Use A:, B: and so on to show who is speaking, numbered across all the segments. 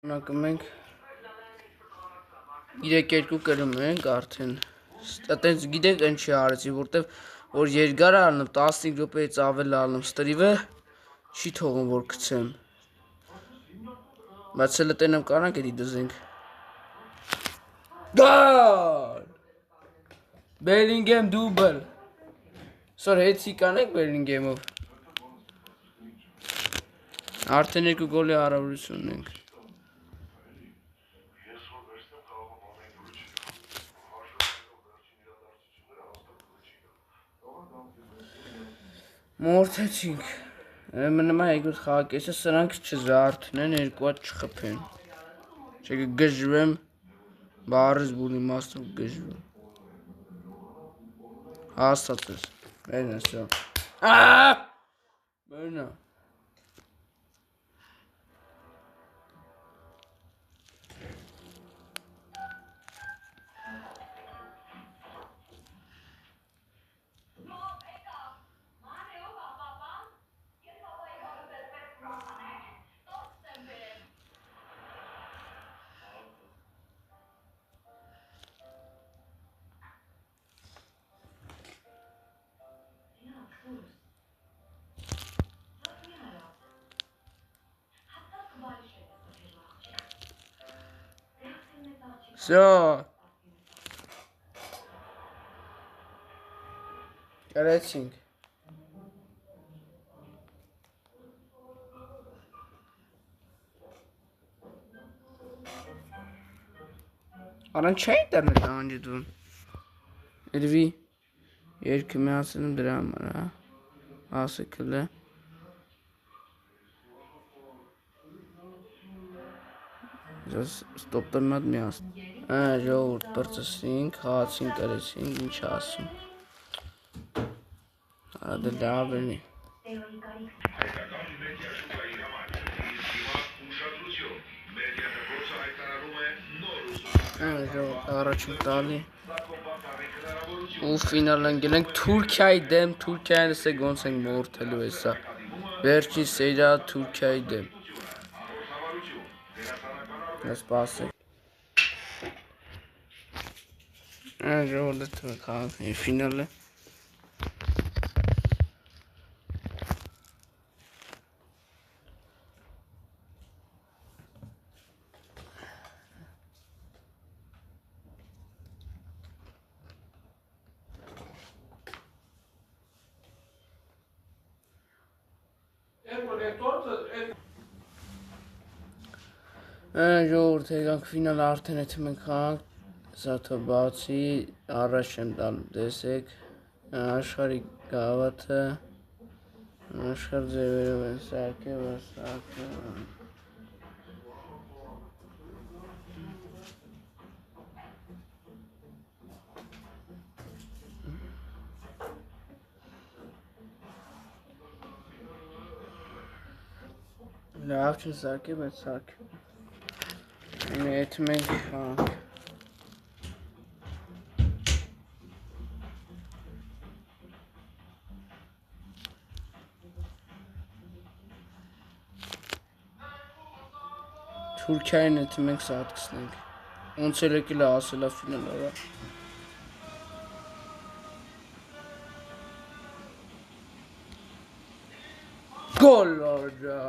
A: Ունակում ենք 3-2 կրում ենք արդեն Այտենց գիտեք ինչի արեցի, որտև որ երկար ալնում 15 րոպեից ավել ալնում ստրիվը չի թողում որ գցեմ Բայց էլ տենեմ կարանք էդի դզենք Գոլ Բելինգեմ դուբլ Սոր հետի կանենք Բելինգեմով Արդեն 2 գոլի հարաբերություն ունենք Մորթեցինք Մնում է երկրորդ խաղակեսը սրանք չզարթնեն, երկու հատ չխփեն Չէ կգժվեմ Բարыз բունի մաստով գժվեմ Հաստատ ես Մերն ես Մերնա Всё. Կարեցինք Արան չէ ինտերնետ անջդվում Երևի Երկը միացնում դրա համար Ասեկլ է Ստոպ տնմատ միասն ժողորդ պրծսինք, խաղացինք կարեցինք, ինչ ասում Արադը լավ էնի Ժողորդ առաջին տալի Ու ֆինալ ընգել ենք Թուրքիայի դեմ, Թուրքիային ասեք ոնց ենք մորթելու էսա Վերջին սեյրա Թուրքիայի դեմ Սպասեք Ժողորդ խաղանք ֆինալ է Ժողորդ եկանք ֆինալ արդեն էթում ենք խաղանք Սաթո բացի առաջ եմ տալու տեսեք Աշխարի գավաթը Աշխար ձևերով են սարքել Լավ չեն սարքել, բայց սարքել Էթում ենք խաղանք Թուրքիային էթում ենք սատկսնենք Ոնց էլ եկել է ասելա ֆինալ արա Գոլ արջա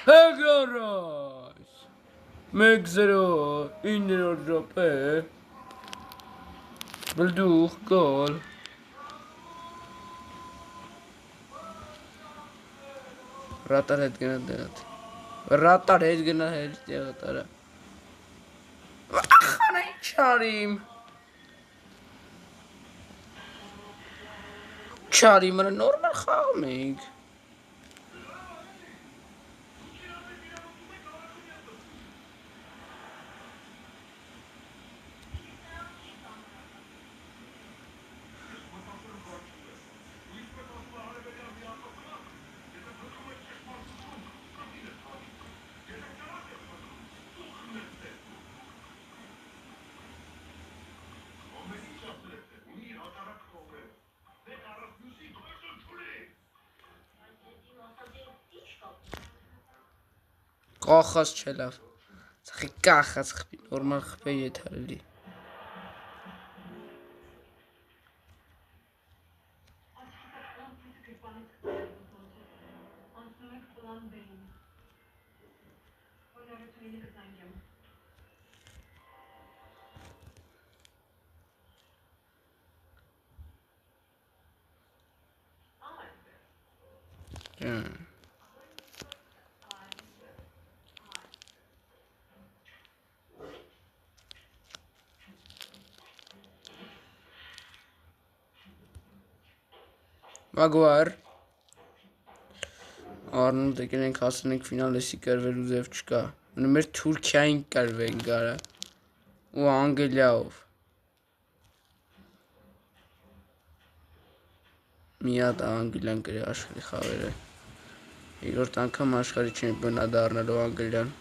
A: Հեգարայս 1-0 9-րդ րոպե Բլդուխ գոլ Ռատար հետ գնա դեղատ Ռատար հետ գնա հետ դեղատ արա Ախանա ինչ արիմ Չարիմ արա նորմալ խաղում ենք Խախած չէ լավ։ Սխի կախած խփի, նորմալ խփե եթարելի։ Մագուայր Արնոլդ եկել հասնենք ֆինալեսի կրվելու ձև չկա։ Մեր Թուրքիային կրվենք գարա ու Անգլիայով։ Մի հատ Անգլիան կրի աշխարհի խաղերը։ Երկրորդ անգամ աշխարհի չեմպիոնա դառնալու Անգլիան։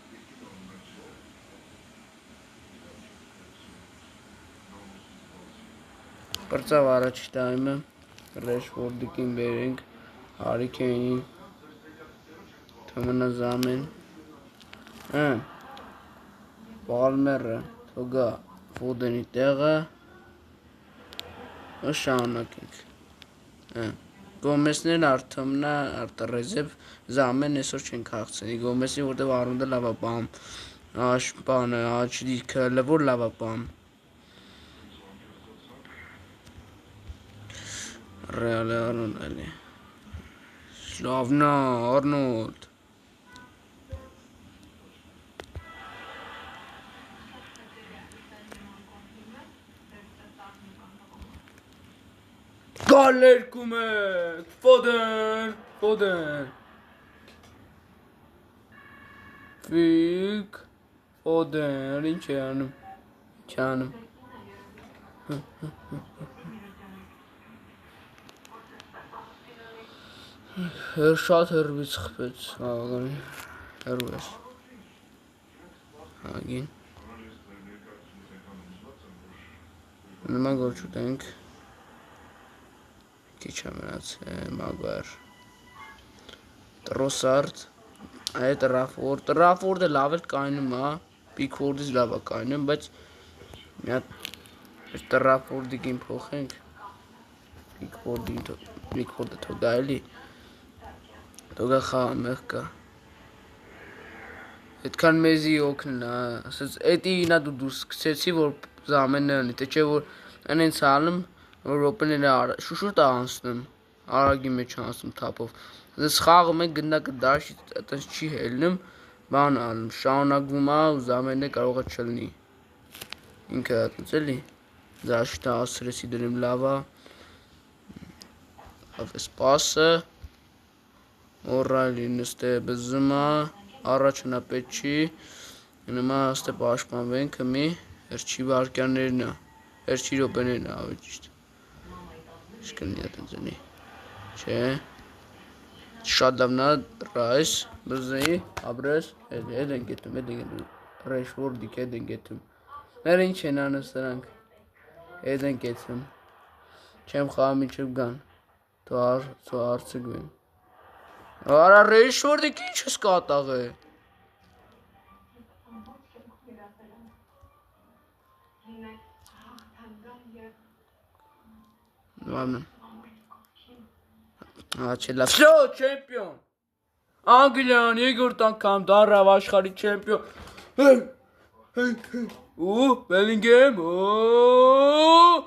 A: Բրծավ առաջ տայմը Ռեշֆորդին բերենք Հարի Քեյնին Թոմնա Զամեն Պալմերը թողա Ֆոդենի տեղը շարունակենք Գոմեսներն արդյոմնա արտարեզև Զամեն այսօր չենք հաղթի Գոմեսի որտև Արոնդը լավա պամ Աշպանը աչլիքը լավոր լավա պամ Ռեալ Արնոլդ Սլավնա Արնոլդ Գալ երկում եք Ֆոդեն Ֆիգ Ֆոդեն ինչ է անում Շատ հրվից խպեց հրվես հագին նման գոր չուտենք Քիչ ամենաց Մագուայր Տրոսարդ այդ Ռաֆորդը լավ էլ կայնում է Պիկֆորդից լավ է կայնում բայց մի հատ Ռաֆորդին փոխենք Պիկֆորդը թողա էլի թողա խաղը մեղ կա այդքան մեզի օգնն է ասած էդի ինա դու դուրս սկսեցի որ Զամենը անի թե չէ որ անենց ալում որ ռոպեները շուշուտ անցնում արագի մեջ անցնում թափով դες խաղը մենք գնդակը դաշի այտենց չի հելնում բան անում շարունակվում է ու Զամենը կարող է չլինի ինքը այտենց էլի դաշտը ասրեսի դրեմ լավա ավես պասը Օրալին ստե բզմա առաջնա պետք չի նոմա ստե պաշտպանվենք մի հերչի վարկյաններն է հերչի րոպեներն է ավելի ճիշտ Շկնի այտենցնի չէ շատ լավնա ռայս բզեի աբրես հետ են գետում Ռեշֆորդի հետ են գետում ներ ինչ են անում սրանք հետ են գետում չեմ խաղա միջև գան թո արցգվեն Արա Ռեշֆորդի ինչ ես կատաղ է Ладно. Չելավ։ Շո, չեմպիոն։ Անգլիան երկրորդ անգամ դառավ աշխարհի չեմպիոն։ Ու Բելինգեմ։ Բում։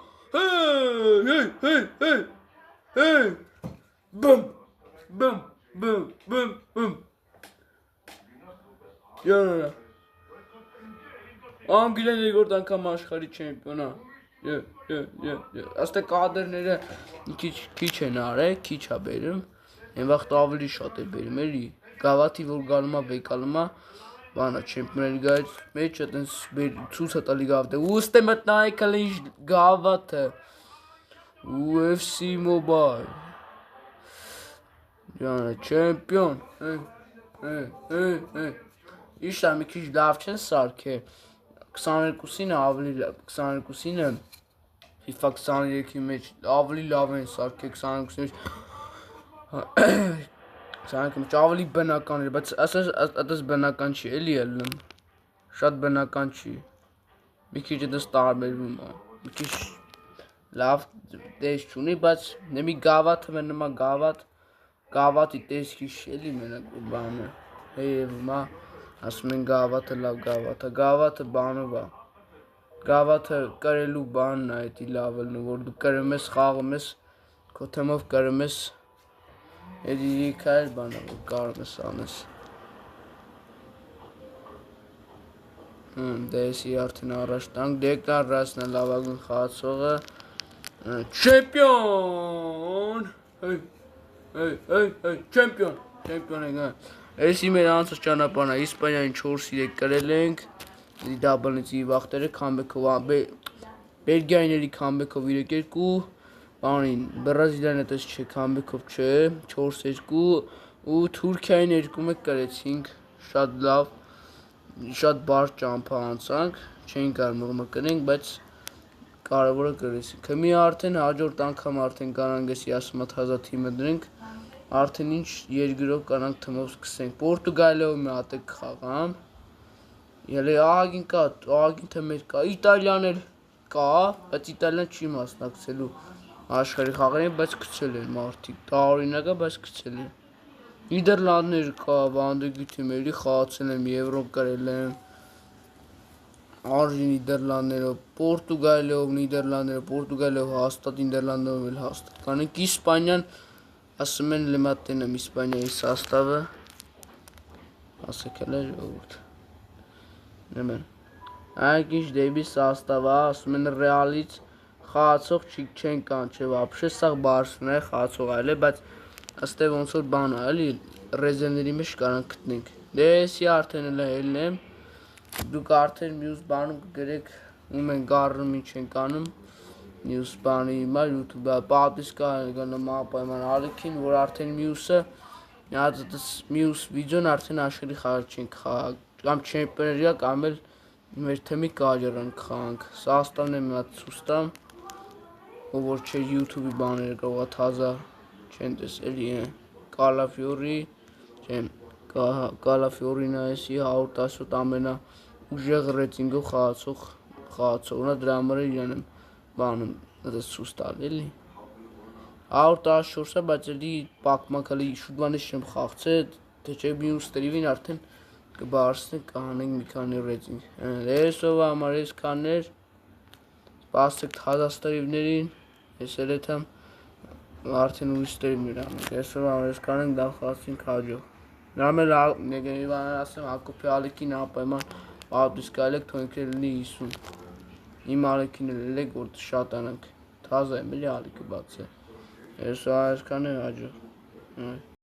A: Անգլիան երկրորդ անգամ աշխարհի չեմպիոն է։ Աստե կադրները քիչ են արել, քիչ է բերում, այն վաղտ ավելի շատ է բերում, էլի, գավաթի որ գալում է, վեկալում է, բանա չեմպիոների գայից մեջ այտենց ցույց է տալի գավաթը, ու ստե մտնայքալ ինչ գավաթը, UFC Mobile, ջանը չեմպիոն, իշտա մի քիչ լավ չեն սարքել, 22-ինը ավելի լավ, 22-ինը FIFA 23-ի մեջ ավելի լավ են սարքել 22-ի մեջ ցանկում ավելի բնական էր, բայց ասես բնական չի, էլի ելնում։ Շատ բնական չի։ Մի քիչ դες տարբերվում է։ Մի քիչ լավ տես չունի, բայց նեմի գավաթը մեն նմա գավաթի տեսքի շելի մենակ բանը։ Եվ մա ասում են գավաթը լավ գավաթը բանով է։ Գավաթը կրելու բանն է, էդի լավ ելնում, որ դու կրում ես, խաղում ես, քո թեմով կրում ես, էդի քայլ բան է, որ կարում ես անես։ Դեսի արդեն առաջ տանք, Դեկլան Ռայսն է լավագույն խաղացողը, չեմպիոն, չեմպիոն ենք, էսի մեր անցած ճանապարհն է, Իսպանիային 4-3 կրել ենք, դաբլնիցի վախտերը քամբեքով, Բելգիայիների քամբեքով 3-2, բանին, Բրազիլիան այդպես չէ, քամբեքով չէ, 4-2 ու Թուրքիային 2-1 կրեցինք, շատ լավ, շատ բարդ ճամփա անցանք, չէինք կարող մղմը կրենք, բայց կարևորը կրեցինք։ Հիմա արդեն հաջորդ անգամ արդեն կանանք էսի ասմատ հազա թիմը դրենք, արդեն ինչ երկրով կանանք թմով սկսենք։ Պորտուգալիայով մի հատ խաղամ։ Ելի ահագին կա, ահագին թմեր կա, Իտալիան էլ կա, բայց Իտալիան չի մասնակցելու աշխարհի խաղերին, բայց գցել են մարդիկ, տարօրինակ է, բայց գցել են։ Նիդերլանդներ կա, վանդեգի թիմերի խաղացել եմ, Եվրո կրել եմ, Արժի Նիդերլանդներով, Պորտուգալիայով հաստատ, Նիդերլանդներով էլ հաստատ կանենք, Իսպանիան ասում են լմատեն եմ Իսպանիայի սաստավը, ասեք էլ է ժողովուրդ, նեմեն, այք ինչ դեպի սաստավը, ասում են ռեալից խաղացող չեն կան, չէ վապշե, սաղ բարսն է խաղացող այլ է, բայց աստե ոնց որ բան է, էլի ռեզերների մեջ կարանք գտնենք, դեսի արդեն էլ հելն եմ, դուք արդեն մյուս բանում կգրեք, ում են գարնում ինչ են կանում, մյուս բանի հիմա յութուբը պատիսկա նմա պայման ալիքին, որ արդեն մյուսը, մյուս վիդեոն արդեն աշխարհի խաղը չենք խաղ, կամ չեմպիոներիա, կամ էլ մեր թեմի կաջարան խաղանք, սաստավն եմ մատ ցուստամ, ով որ չէ յութուբի բաները կողա թազա չեն տեսելի են, Կալաֆյորի, չեմ, Կալաֆյորին այսի 117 ամենա ուժեղ ռեյտինգով խաղացողն է, դրա համար իրան եմ բանում, դες ցույց տալ էլի 114-ը, բայց էլի պակմակալի շուտվանից չեմ խաղացել, թե չէ մյուս տրիվին արդեն կբարձնենք, կհանենք մի քանի ռեյտինգ, դեսով համար ես կաններ, սպասեք թազա տրիվներին, ես էլ եմ արդեն ուրիշ տրիվներ անենք, դեսով համար ես կանենք, դա խաղացինք հաջող, նրամ էլ նեգենիվան ասեմ, Հակոբի ալիքին ապայման պատիսկայել եք, թոնքեր լինի 50, իմ ալիքին էլ եք, որ շատ անանք, թազա եմ էլի ալիքը բաց է, ես այս կաներ հաջող